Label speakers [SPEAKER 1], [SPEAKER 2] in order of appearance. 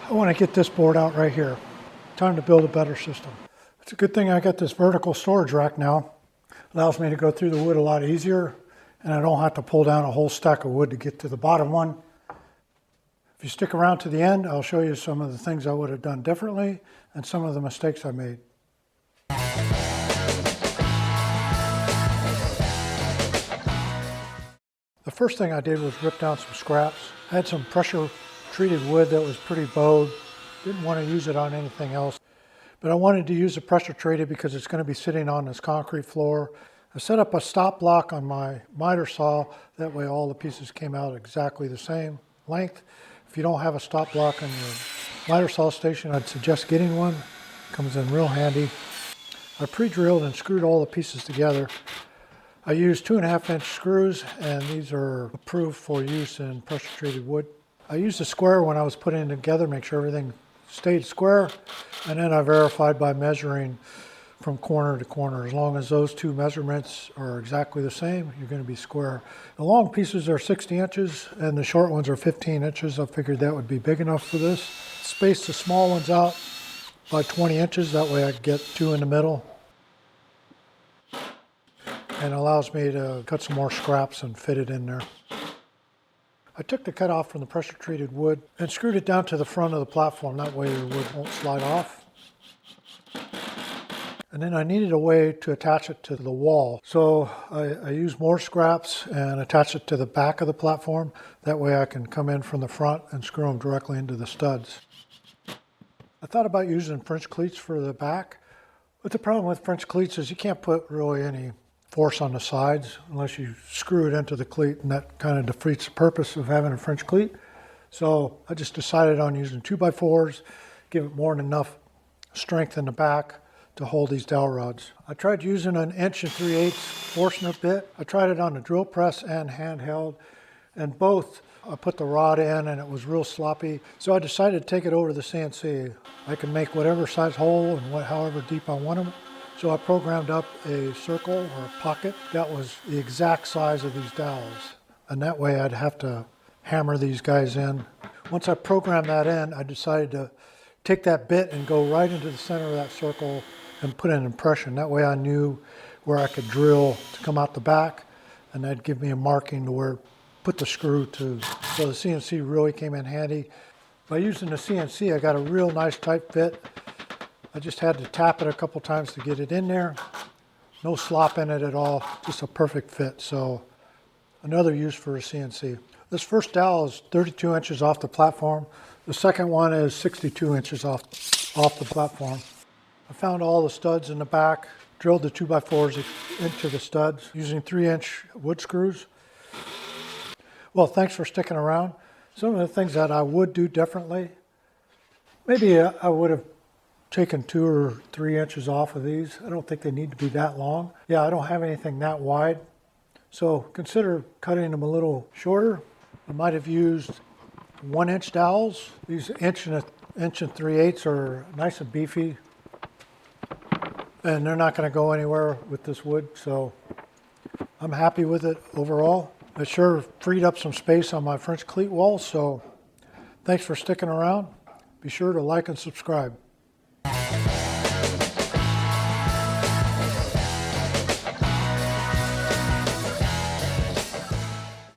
[SPEAKER 1] I want to get this board out right here. Time to build a better system. It's a good thing I got this vertical storage rack now. Allows me to go through the wood a lot easier, and I don't have to pull down a whole stack of wood to get to the bottom one. If you stick around to the end, I'll show you some of the things I would have done differently and some of the mistakes I made. The first thing I did was rip down some scraps. I had some pressure treated wood that was pretty bowed. Didn't want to use it on anything else. But I wanted to use the pressure treated because it's going to be sitting on this concrete floor. I set up a stop block on my miter saw. That way all the pieces came out exactly the same length. If you don't have a stop block on your miter saw station, I'd suggest getting one. Comes in real handy. I pre-drilled and screwed all the pieces together. I used 2.5-inch screws, and these are approved for use in pressure-treated wood. I used a square when I was putting it together, make sure everything stayed square, and then I verified by measuring from corner to corner. As long as those two measurements are exactly the same, you're going to be square. The long pieces are 60 inches, and the short ones are 15 inches. I figured that would be big enough for this. Space the small ones out by 20 inches, that way I get two in the middle. And allows me to cut some more scraps and fit it in there. I took the cut off from the pressure treated wood and screwed it down to the front of the platform. That way the wood won't slide off. And then I needed a way to attach it to the wall. So I used more scraps and attached it to the back of the platform. That way I can come in from the front and screw them directly into the studs. I thought about using French cleats for the back, but the problem with French cleats is you can't put really any force on the sides unless you screw it into the cleat, and that kind of defeats the purpose of having a French cleat. So I just decided on using 2x4s, give it more than enough strength in the back to hold these dowel rods. I tried using an 1 3/8 Forstner bit. I tried it on the drill press and handheld, and both I put the rod in and it was real sloppy. So I decided to take it over to the CNC. I can make whatever size hole and however deep I want them. So I programmed up a circle or a pocket that was the exact size of these dowels. And that way I'd have to hammer these guys in. Once I programmed that in, I decided to take that bit and go right into the center of that circle and put an impression. That way I knew where I could drill to come out the back, and that'd give me a marking to where put the screw to. So the CNC really came in handy. By using the CNC, I got a real nice tight fit. I just had to tap it a couple times to get it in there. No slop in it at all, just a perfect fit. So another use for a CNC. This first dowel is 32 inches off the platform. The second one is 62 inches off the platform. I found all the studs in the back, drilled the 2x4s into the studs using 3-inch wood screws. Well, thanks for sticking around. Some of the things that I would do differently, maybe I would have taken 2 or 3 inches off of these. I don't think they need to be that long. Yeah, I don't have anything that wide. So consider cutting them a little shorter. I might have used 1-inch dowels. These 1 3/8 are nice and beefy. And they're not going to go anywhere with this wood. So I'm happy with it overall. It sure freed up some space on my French cleat wall. So thanks for sticking around. Be sure to like and subscribe.